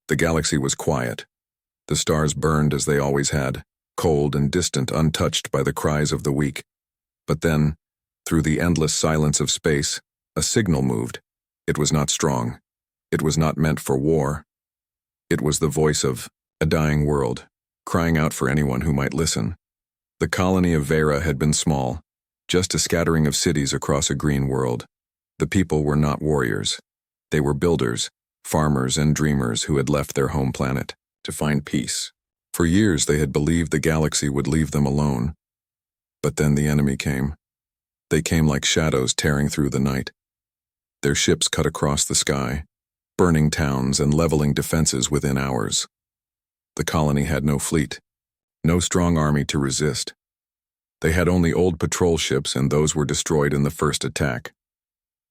The galaxy was quiet. The stars burned as they always had, cold and distant, untouched by the cries of the weak. But then, through the endless silence of space, a signal moved. It was not strong. It was not meant for war. It was the voice of a dying world, crying out for anyone who might listen. The colony of Vera had been small, just a scattering of cities across a green world. The people were not warriors. They were builders, farmers and dreamers who had left their home planet to find peace. For years they had believed the galaxy would leave them alone. But then the enemy came. They came like shadows tearing through the night. Their ships cut across the sky, burning towns and leveling defenses within hours. The colony had no fleet, no strong army to resist. They had only old patrol ships, and those were destroyed in the first attack.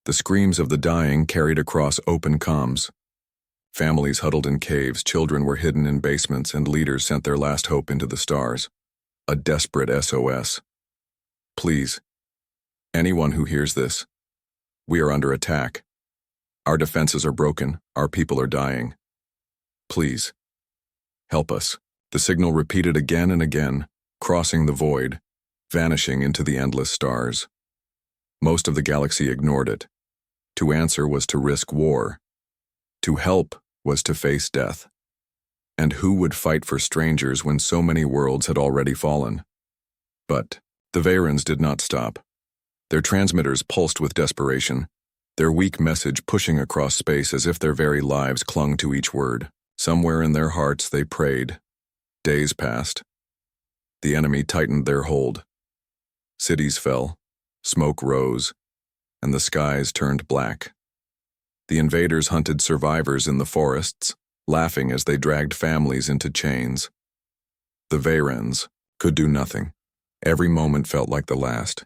The screams of the dying carried across open comms. Families huddled in caves, children were hidden in basements, and leaders sent their last hope into the stars. A desperate SOS. Please, anyone who hears this, we are under attack. Our defenses are broken, our people are dying. Please, help us. The signal repeated again and again, crossing the void, vanishing into the endless stars. Most of the galaxy ignored it. To answer was to risk war. To help was to face death. And who would fight for strangers when so many worlds had already fallen? But the Verans did not stop. Their transmitters pulsed with desperation, their weak message pushing across space as if their very lives clung to each word. Somewhere in their hearts they prayed. Days passed. The enemy tightened their hold. Cities fell, smoke rose, and the skies turned black. The invaders hunted survivors in the forests, laughing as they dragged families into chains. The Verans could do nothing. Every moment felt like the last,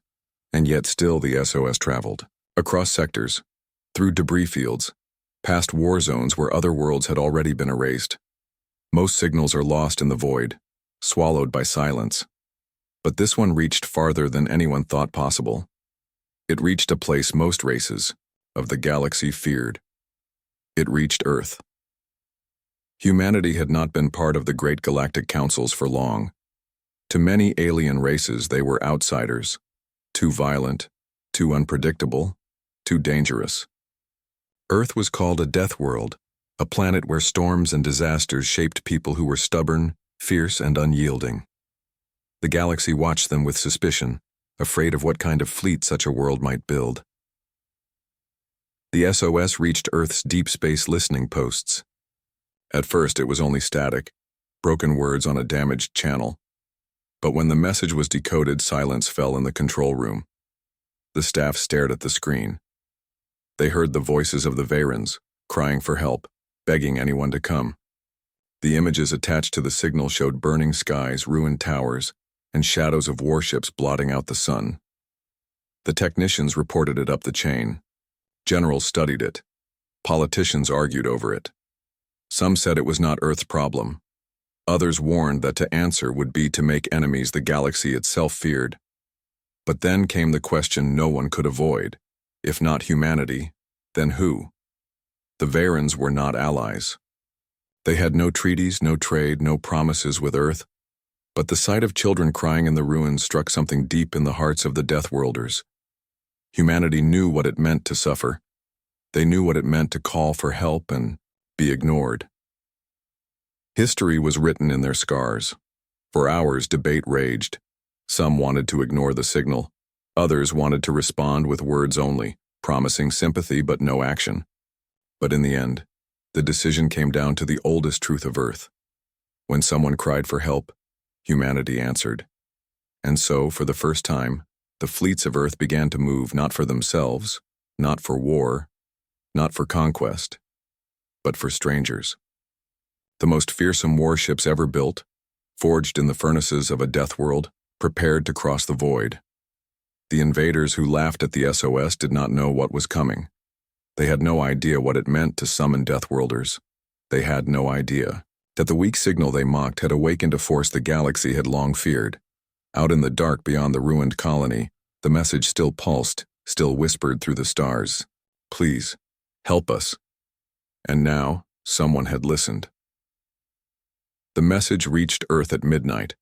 and yet still the SOS traveled, across sectors, through debris fields, past war zones where other worlds had already been erased. Most signals are lost in the void, swallowed by silence. But this one reached farther than anyone thought possible. It reached a place most races of the galaxy feared. It reached Earth. Humanity had not been part of the great galactic councils for long. To many alien races they were outsiders, too violent, too unpredictable, too dangerous. Earth was called a death world, a planet where storms and disasters shaped people who were stubborn, fierce, and unyielding. The galaxy watched them with suspicion, afraid of what kind of fleet such a world might build. The SOS reached Earth's deep space listening posts. At first it was only static, broken words on a damaged channel. But when the message was decoded, silence fell in the control room. The staff stared at the screen. They heard the voices of the Verans, crying for help, begging anyone to come. The images attached to the signal showed burning skies, ruined towers, and shadows of warships blotting out the sun. The technicians reported it up the chain. Generals studied it. Politicians argued over it. Some said it was not Earth's problem. Others warned that to answer would be to make enemies the galaxy itself feared. But then came the question no one could avoid. If not humanity, then who? The Verans were not allies. They had no treaties, no trade, no promises with Earth. But the sight of children crying in the ruins struck something deep in the hearts of the Deathworlders. Humanity knew what it meant to suffer. They knew what it meant to call for help and be ignored. History was written in their scars. For hours, debate raged. Some wanted to ignore the signal. Others wanted to respond with words only, promising sympathy but no action. But in the end, the decision came down to the oldest truth of Earth. When someone cried for help, humanity answered. And so, for the first time, the fleets of Earth began to move not for themselves, not for war, not for conquest, but for strangers. The most fearsome warships ever built, forged in the furnaces of a death world, prepared to cross the void. The invaders who laughed at the SOS did not know what was coming. They had no idea what it meant to summon Deathworlders. They had no idea that the weak signal they mocked had awakened a force the galaxy had long feared. Out in the dark beyond the ruined colony, the message still pulsed, still whispered through the stars. Please, help us. And now, someone had listened. The message reached Earth at midnight.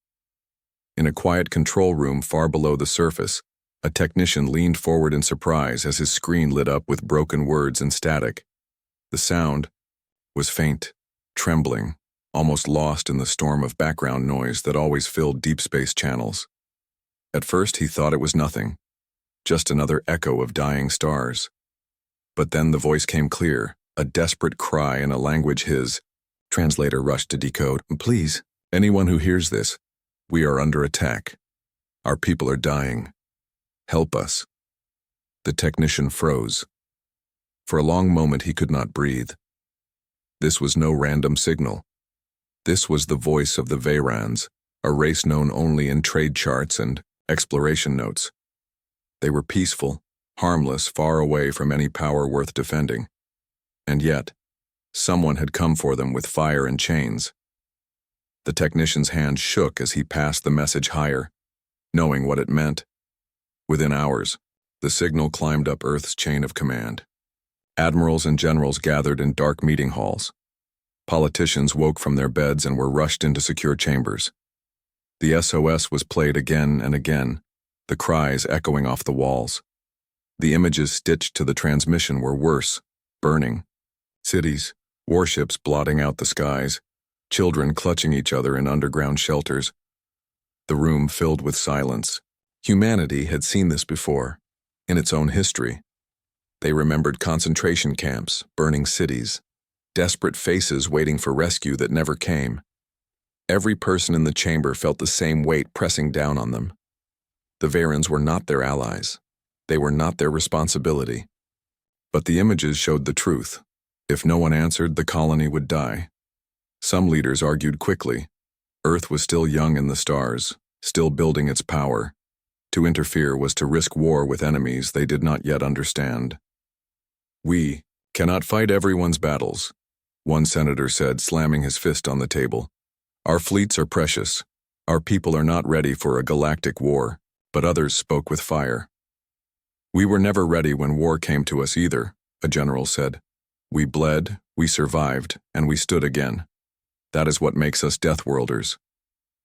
In a quiet control room far below the surface, a technician leaned forward in surprise as his screen lit up with broken words and static. The sound was faint, trembling, almost lost in the storm of background noise that always filled deep space channels. At first he thought it was nothing, just another echo of dying stars. But then the voice came clear, a desperate cry in a language his translator rushed to decode. Please, anyone who hears this, we are under attack. Our people are dying. Help us. The technician froze. For a long moment he could not breathe. This was no random signal. This was the voice of the Vayrans, a race known only in trade charts and exploration notes. They were peaceful, harmless, far away from any power worth defending. And yet, someone had come for them with fire and chains. The technician's hand shook as he passed the message higher, knowing what it meant. Within hours, the signal climbed up Earth's chain of command. Admirals and generals gathered in dark meeting halls. Politicians woke from their beds and were rushed into secure chambers. The SOS was played again and again, the cries echoing off the walls. The images stitched to the transmission were worse, burning. Cities, warships blotting out the skies, children clutching each other in underground shelters. The room filled with silence. Humanity had seen this before, in its own history. They remembered concentration camps, burning cities, desperate faces waiting for rescue that never came. Every person in the chamber felt the same weight pressing down on them. The Vayrans were not their allies. They were not their responsibility. But the images showed the truth. If no one answered, the colony would die. Some leaders argued quickly. Earth was still young in the stars, still building its power. To interfere was to risk war with enemies they did not yet understand. We cannot fight everyone's battles, one senator said, slamming his fist on the table. Our fleets are precious. Our people are not ready for a galactic war, but others spoke with fire. We were never ready when war came to us either, a general said. We bled, we survived, and we stood again. That is what makes us Deathworlders.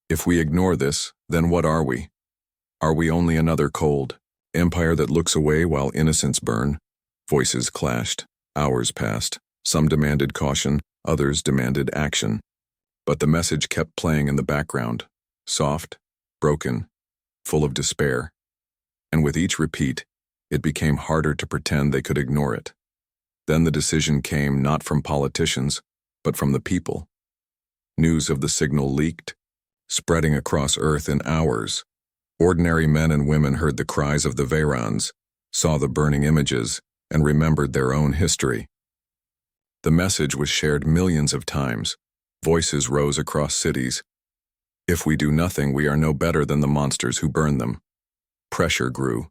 If we ignore this, then what are we? Are we only another cold empire that looks away while innocents burn? Voices clashed. Hours passed. Some demanded caution, others demanded action. But the message kept playing in the background, soft, broken, full of despair. And with each repeat, it became harder to pretend they could ignore it. Then the decision came not from politicians, but from the people. News of the signal leaked, spreading across Earth in hours. Ordinary men and women heard the cries of the Vayrans, saw the burning images, and remembered their own history. The message was shared millions of times. Voices rose across cities. If we do nothing, we are no better than the monsters who burn them. Pressure grew.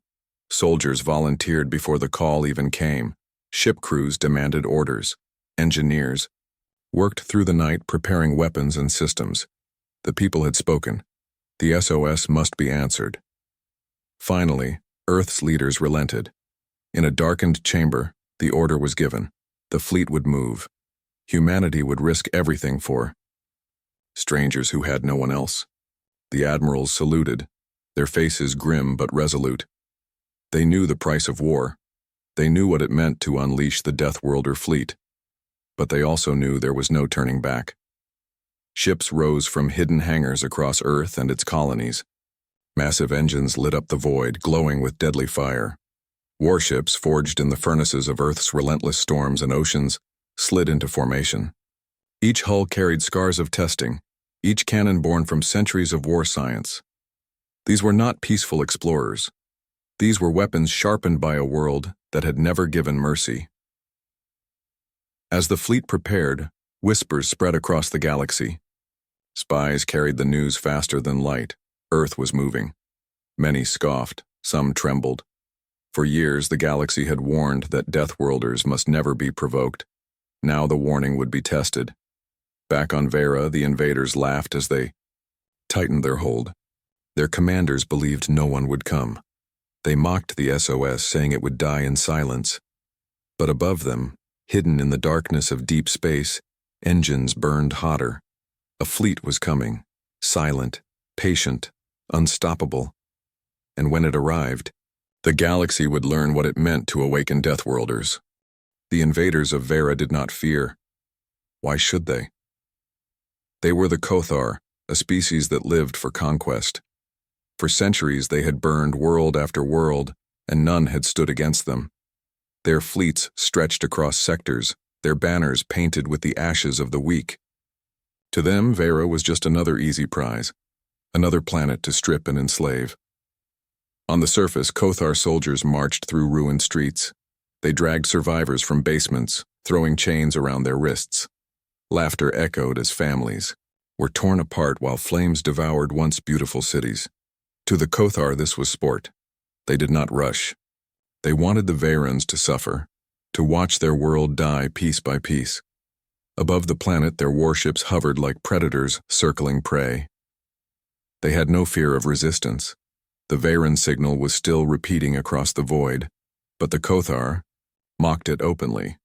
Soldiers volunteered before the call even came. Ship crews demanded orders. Engineers worked through the night preparing weapons and systems. The people had spoken. The SOS must be answered. Finally, Earth's leaders relented. In a darkened chamber, the order was given. The fleet would move. Humanity would risk everything for strangers who had no one else. The admirals saluted, their faces grim but resolute. They knew the price of war. They knew what it meant to unleash the Deathworlder fleet. But they also knew there was no turning back. Ships rose from hidden hangars across Earth and its colonies. Massive engines lit up the void, glowing with deadly fire. Warships, forged in the furnaces of Earth's relentless storms and oceans, slid into formation. Each hull carried scars of testing, each cannon born from centuries of war science. These were not peaceful explorers. These were weapons sharpened by a world that had never given mercy. As the fleet prepared, whispers spread across the galaxy. Spies carried the news faster than light. Earth was moving. Many scoffed, some trembled. For years, the galaxy had warned that Deathworlders must never be provoked. Now the warning would be tested. Back on Vera, the invaders laughed as they tightened their hold. Their commanders believed no one would come. They mocked the SOS, saying it would die in silence. But above them, hidden in the darkness of deep space, engines burned hotter. A fleet was coming, silent, patient, unstoppable. And when it arrived, the galaxy would learn what it meant to awaken Deathworlders. The invaders of Vera did not fear. Why should they? They were the Kothar, a species that lived for conquest. For centuries they had burned world after world, and none had stood against them. Their fleets stretched across sectors, their banners painted with the ashes of the weak. To them, Vera was just another easy prize, another planet to strip and enslave. On the surface, Kothar soldiers marched through ruined streets. They dragged survivors from basements, throwing chains around their wrists. Laughter echoed as families were torn apart while flames devoured once beautiful cities. To the Kothar, this was sport. They did not rush. They wanted the Verans to suffer, to watch their world die piece by piece. Above the planet, their warships hovered like predators circling prey. They had no fear of resistance. The Veran signal was still repeating across the void, but the Kothar mocked it openly.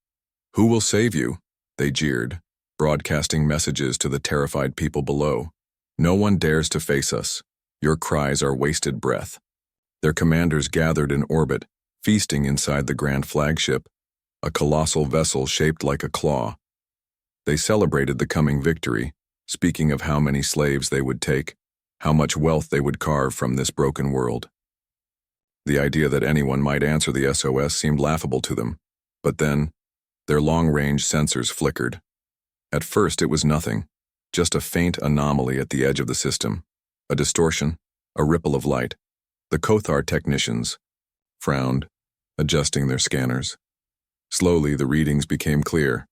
"Who will save you?" they jeered, broadcasting messages to the terrified people below. "No one dares to face us. Your cries are wasted breath." Their commanders gathered in orbit, feasting inside the grand flagship, a colossal vessel shaped like a claw. They celebrated the coming victory, speaking of how many slaves they would take, how much wealth they would carve from this broken world. The idea that anyone might answer the SOS seemed laughable to them, but then, their long-range sensors flickered. At first it was nothing, just a faint anomaly at the edge of the system, a distortion, a ripple of light. The Kothar technicians frowned, adjusting their scanners. Slowly the readings became clear.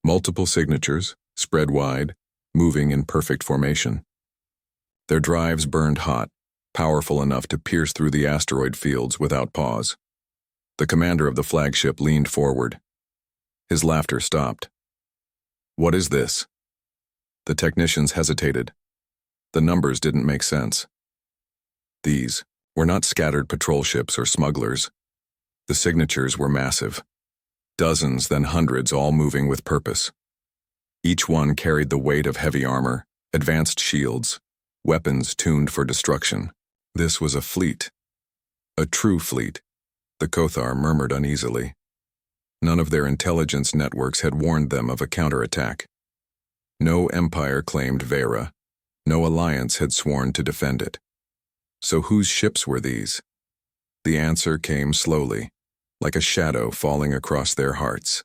Multiple signatures, spread wide, moving in perfect formation. Their drives burned hot, powerful enough to pierce through the asteroid fields without pause. The commander of the flagship leaned forward. His laughter stopped. "What is this?" The technicians hesitated. The numbers didn't make sense. These were not scattered patrol ships or smugglers. The signatures were massive. Dozens, then hundreds, all moving with purpose. Each one carried the weight of heavy armor, advanced shields, weapons tuned for destruction. This was a fleet. A true fleet, the Kothar murmured uneasily. None of their intelligence networks had warned them of a counterattack. No empire claimed Vera. No alliance had sworn to defend it. So whose ships were these? The answer came slowly, like a shadow falling across their hearts.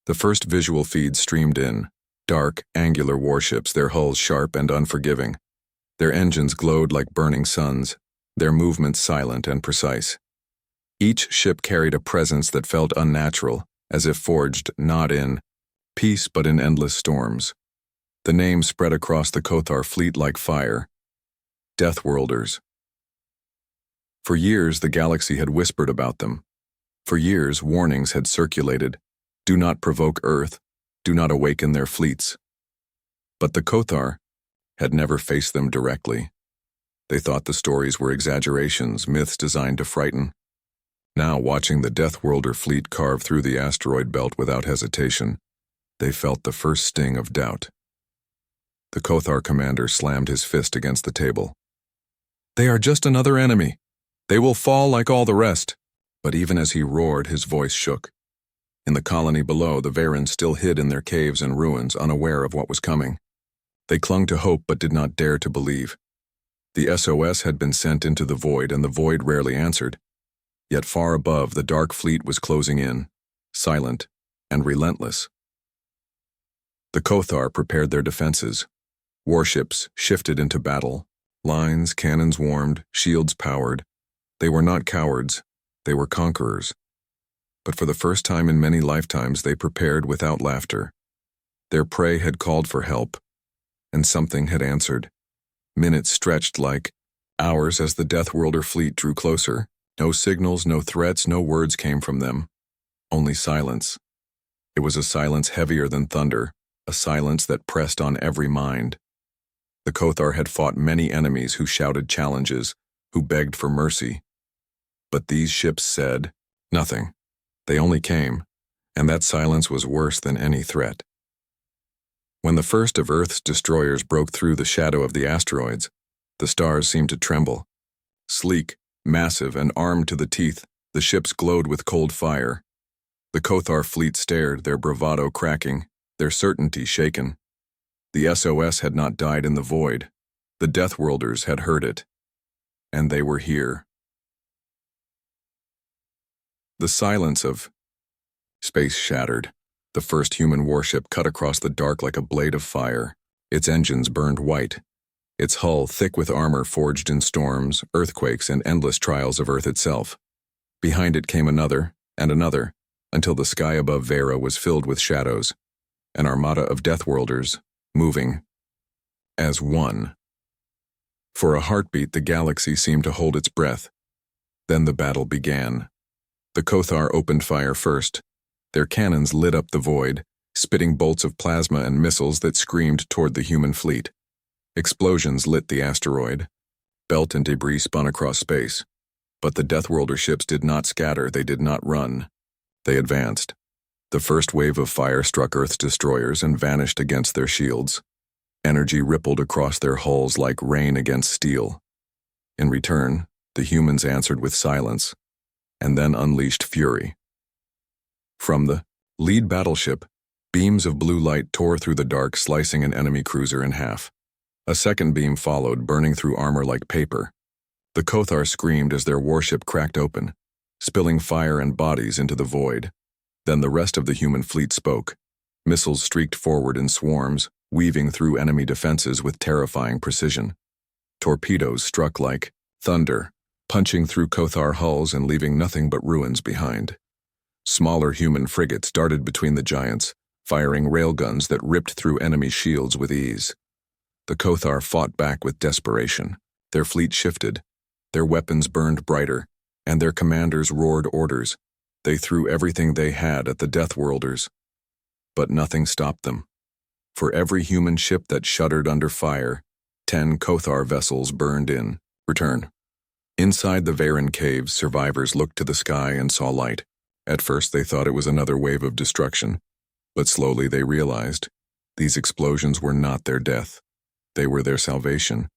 The first visual feed streamed in, dark, angular warships, their hulls sharp and unforgiving. Their engines glowed like burning suns, their movements silent and precise. Each ship carried a presence that felt unnatural, as if forged not in peace but in endless storms. The name spread across the Kothar fleet like fire. Deathworlders. For years the galaxy had whispered about them. For years warnings had circulated. Do not provoke Earth. Do not awaken their fleets. But the Kothar had never faced them directly. They thought the stories were exaggerations, myths designed to frighten. Now, watching the Deathworlder fleet carve through the asteroid belt without hesitation, they felt the first sting of doubt. The Kothar commander slammed his fist against the table. "They are just another enemy. They will fall like all the rest." But even as he roared, his voice shook. In the colony below, the Verans still hid in their caves and ruins, unaware of what was coming. They clung to hope but did not dare to believe. The SOS had been sent into the void, and the void rarely answered. Yet far above, the dark fleet was closing in, silent and relentless. The Kothar prepared their defenses. Warships shifted into battle, lines, cannons warmed, shields powered. They were not cowards, they were conquerors. But for the first time in many lifetimes, they prepared without laughter. Their prey had called for help, and something had answered. Minutes stretched like hours as the Deathworlder fleet drew closer. No signals, no threats, no words came from them. Only silence. It was a silence heavier than thunder, a silence that pressed on every mind. The Kothar had fought many enemies who shouted challenges, who begged for mercy. But these ships said nothing. They only came, and that silence was worse than any threat. When the first of Earth's destroyers broke through the shadow of the asteroids, the stars seemed to tremble. Sleek, massive, and armed to the teeth, the ships glowed with cold fire. The Kothar fleet stared, their bravado cracking, their certainty shaken. The SOS had not died in the void. The Deathworlders had heard it. And they were here. The silence of space shattered. The first human warship cut across the dark like a blade of fire. Its engines burned white. Its hull thick with armor forged in storms, earthquakes, and endless trials of Earth itself. Behind it came another, and another, until the sky above Vera was filled with shadows, an armada of Deathworlders, moving as one. For a heartbeat, the galaxy seemed to hold its breath. Then the battle began. The Kothar opened fire first. Their cannons lit up the void, spitting bolts of plasma and missiles that screamed toward the human fleet. Explosions lit the asteroid. Belt and debris spun across space. But the Deathworlder ships did not scatter, they did not run. They advanced. The first wave of fire struck Earth's destroyers and vanished against their shields. Energy rippled across their hulls like rain against steel. In return, the humans answered with silence, and then unleashed fury. From the lead battleship, beams of blue light tore through the dark, slicing an enemy cruiser in half. A second beam followed, burning through armor like paper. The Kothar screamed as their warship cracked open, spilling fire and bodies into the void. Then the rest of the human fleet spoke. Missiles streaked forward in swarms, weaving through enemy defenses with terrifying precision. Torpedoes struck like thunder, punching through Kothar hulls and leaving nothing but ruins behind. Smaller human frigates darted between the giants, firing railguns that ripped through enemy shields with ease. The Kothar fought back with desperation. Their fleet shifted, their weapons burned brighter, and their commanders roared orders. They threw everything they had at the Deathworlders. But nothing stopped them. For every human ship that shuddered under fire, 10 Kothar vessels burned in return. Inside the Varen caves, survivors looked to the sky and saw light. At first they thought it was another wave of destruction, but slowly they realized these explosions were not their death. They were their salvation.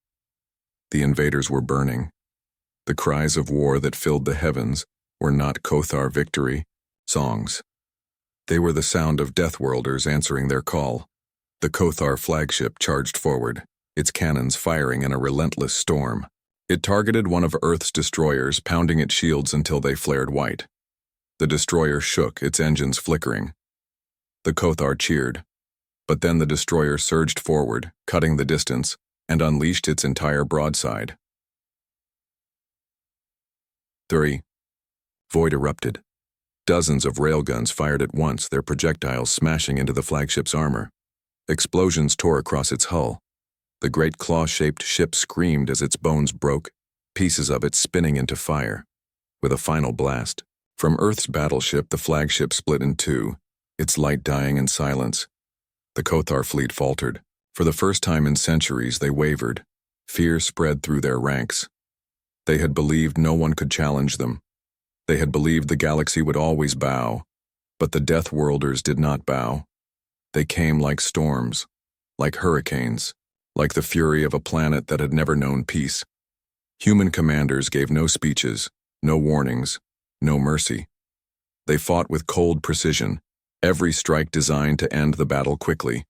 The invaders were burning. The cries of war that filled the heavens were not Kothar victory songs. They were the sound of Deathworlders answering their call. The Kothar flagship charged forward, its cannons firing in a relentless storm. It targeted one of Earth's destroyers, pounding its shields until they flared white. The destroyer shook, its engines flickering. The Kothar cheered, but then the destroyer surged forward, cutting the distance, and unleashed its entire broadside. 3. Void erupted. Dozens of railguns fired at once, their projectiles smashing into the flagship's armor. Explosions tore across its hull. The great claw-shaped ship screamed as its bones broke, pieces of it spinning into fire. With a final blast, from Earth's battleship, the flagship split in two, its light dying in silence. The Kothar fleet faltered. For the first time in centuries, they wavered. Fear spread through their ranks. They had believed no one could challenge them. They had believed the galaxy would always bow, but the Deathworlders did not bow. They came like storms, like hurricanes, like the fury of a planet that had never known peace. Human commanders gave no speeches, no warnings, no mercy. They fought with cold precision, every strike designed to end the battle quickly.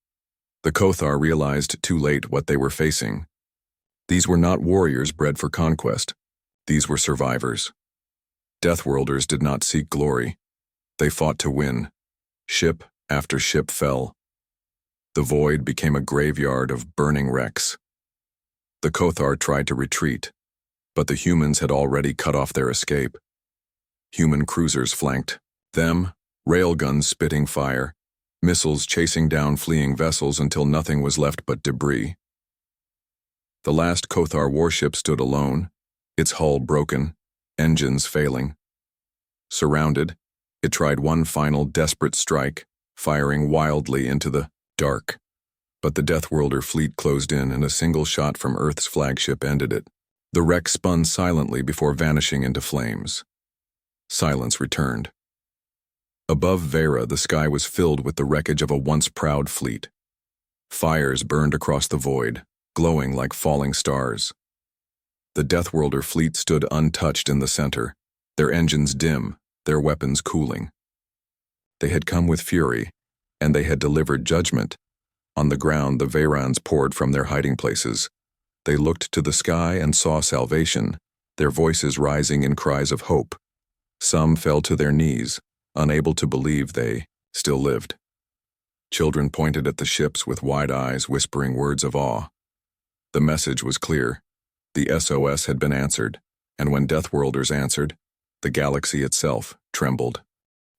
The Kothar realized too late what they were facing. These were not warriors bred for conquest. These were survivors. Deathworlders did not seek glory. They fought to win. Ship after ship fell. The void became a graveyard of burning wrecks. The Kothar tried to retreat, but the humans had already cut off their escape. Human cruisers flanked them, railguns spitting fire, missiles chasing down fleeing vessels until nothing was left but debris. The last Kothar warship stood alone, its hull broken, engines failing. Surrounded, it tried one final desperate strike, firing wildly into the dark. But the Deathworlder fleet closed in, and a single shot from Earth's flagship ended it. The wreck spun silently before vanishing into flames. Silence returned. Above Vera, the sky was filled with the wreckage of a once proud fleet. Fires burned across the void, glowing like falling stars. The Deathworlder fleet stood untouched in the center, their engines dim, their weapons cooling. They had come with fury, and they had delivered judgment. On the ground, the Vayrans poured from their hiding places. They looked to the sky and saw salvation, their voices rising in cries of hope. Some fell to their knees, unable to believe they still lived. Children pointed at the ships with wide eyes, whispering words of awe. The message was clear. The SOS had been answered, and when Deathworlders answered, the galaxy itself trembled.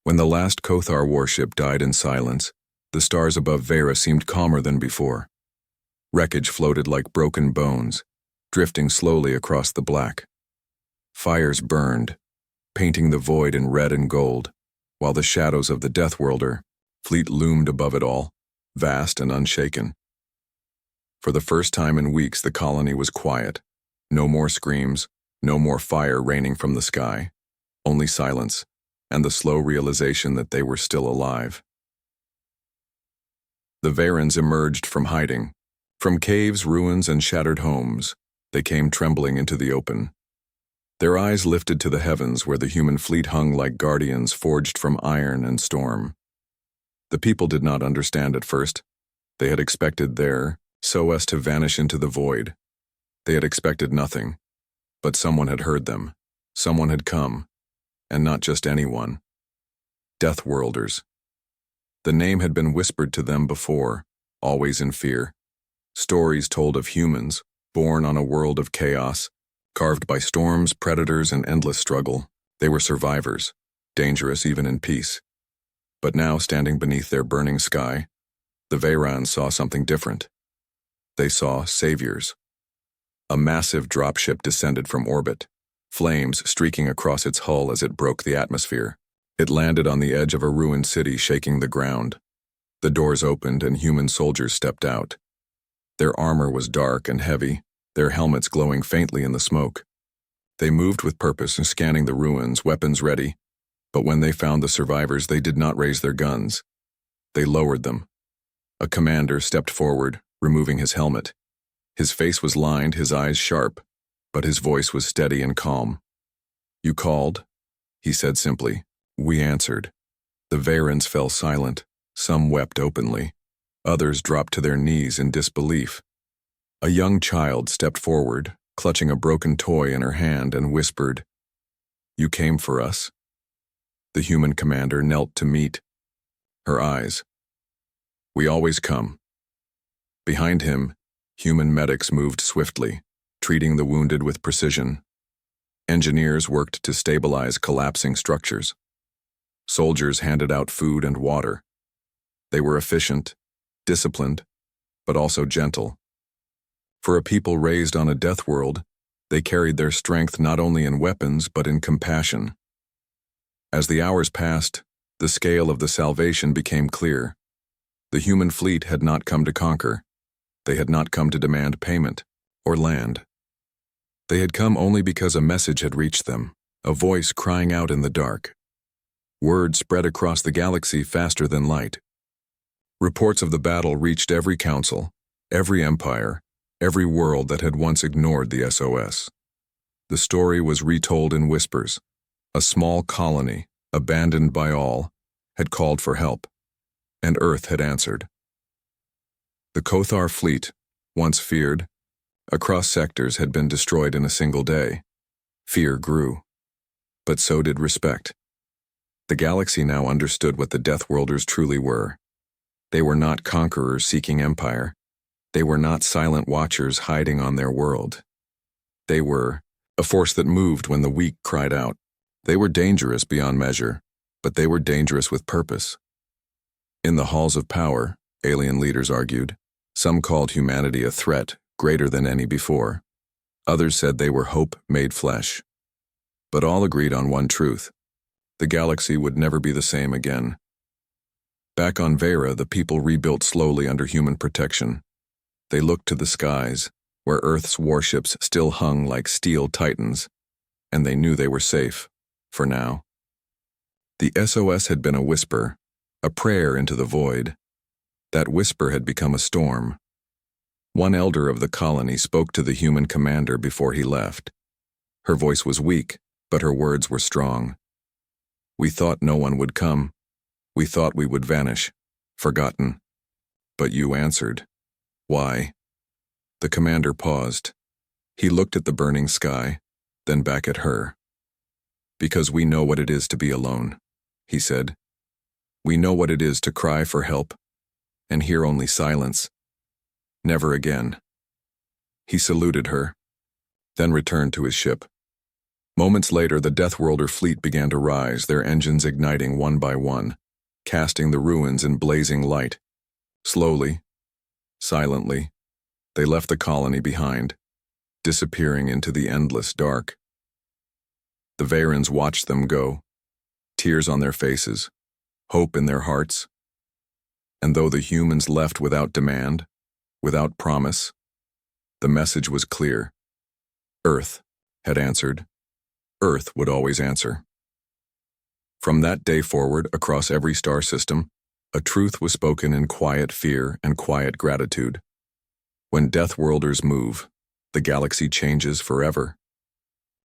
When the last Kothar warship died in silence, the stars above Vera seemed calmer than before. Wreckage floated like broken bones, drifting slowly across the black. Fires burned, painting the void in red and gold, while the shadows of the Deathworlder fleet loomed above it all, vast and unshaken. For the first time in weeks, the colony was quiet. No more screams, no more fire raining from the sky, only silence, and the slow realization that they were still alive. The Vayrans emerged from hiding. From caves, ruins, and shattered homes, they came trembling into the open. Their eyes lifted to the heavens where the human fleet hung like guardians forged from iron and storm. The people did not understand at first. They had expected their SOS to vanish into the void. They had expected nothing, but someone had heard them. Someone had come, and not just anyone. Deathworlders. The name had been whispered to them before, always in fear. Stories told of humans, born on a world of chaos, carved by storms, predators, and endless struggle. They were survivors, dangerous even in peace. But now, standing beneath their burning sky, the Vayrans saw something different. They saw saviors. A massive dropship descended from orbit, flames streaking across its hull as it broke the atmosphere. It landed on the edge of a ruined city, shaking the ground. The doors opened and human soldiers stepped out. Their armor was dark and heavy, their helmets glowing faintly in the smoke. They moved with purpose, scanning the ruins, weapons ready. But when they found the survivors, they did not raise their guns. They lowered them. A commander stepped forward, removing his helmet. His face was lined, his eyes sharp, but his voice was steady and calm. "You called?" he said simply. "We answered." The Vayrans fell silent. Some wept openly. Others dropped to their knees in disbelief. A young child stepped forward, clutching a broken toy in her hand, and whispered, "You came for us?" The human commander knelt to meet her eyes. "We always come." Behind him, human medics moved swiftly, treating the wounded with precision. Engineers worked to stabilize collapsing structures. Soldiers handed out food and water. They were efficient, disciplined, but also gentle. For a people raised on a death world, they carried their strength not only in weapons but in compassion. As the hours passed, the scale of the salvation became clear. The human fleet had not come to conquer. They had not come to demand payment or land. They had come only because a message had reached them, a voice crying out in the dark. Word spread across the galaxy faster than light. Reports of the battle reached every council, every empire, every world that had once ignored the SOS. The story was retold in whispers. A small colony, abandoned by all, had called for help, and Earth had answered. The Kothar fleet, once feared, across sectors had been destroyed in a single day. Fear grew, but so did respect. The galaxy now understood what the Deathworlders truly were. They were not conquerors seeking empire. They were not silent watchers hiding on their world. They were a force that moved when the weak cried out. They were dangerous beyond measure, but they were dangerous with purpose. In the halls of power, alien leaders argued. Some called humanity a threat greater than any before. Others said they were hope made flesh. But all agreed on one truth. The galaxy would never be the same again. Back on Vera, the people rebuilt slowly under human protection. They looked to the skies, where Earth's warships still hung like steel titans, and they knew they were safe. For now. The SOS had been a whisper, a prayer into the void. That whisper had become a storm. One elder of the colony spoke to the human commander before he left. Her voice was weak, but her words were strong. "We thought no one would come. We thought we would vanish, forgotten. But you answered. Why?" The commander paused. He looked at the burning sky, then back at her. "Because we know what it is to be alone," he said. "We know what it is to cry for help and hear only silence. Never again." He saluted her, then returned to his ship. Moments later, the Deathworlder fleet began to rise, their engines igniting one by one, casting the ruins in blazing light. Slowly, silently, they left the colony behind, disappearing into the endless dark. The Vayrans watched them go, tears on their faces, hope in their hearts. And though the humans left without demand, without promise, the message was clear. Earth had answered. Earth would always answer. From that day forward, across every star system, a truth was spoken in quiet fear and quiet gratitude. When Deathworlders move, the galaxy changes forever.